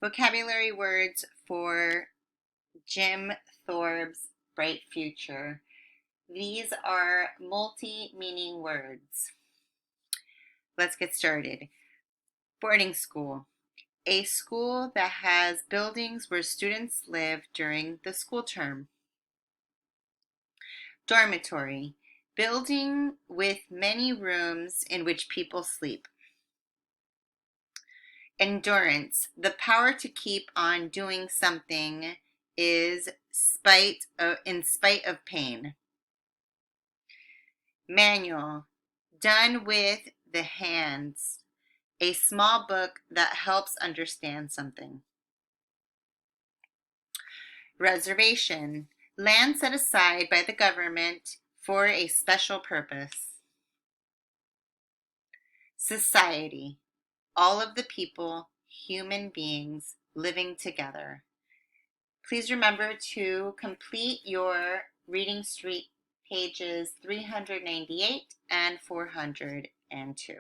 Vocabulary words for Jim Thorpe's Bright Future. These are multi-meaning words. Let's get started. Boarding school. A school that has buildings where students live during the school term. Dormitory. Building with many rooms in which people sleep. Endurance. The power to keep on doing something is in spite of pain. Manual. Done with the hands. A small book that helps understand something. Reservation. Land set aside by the government for a special purpose. Society. All of the people, human beings, living together. Please remember to complete your reading street pages 398 and 402.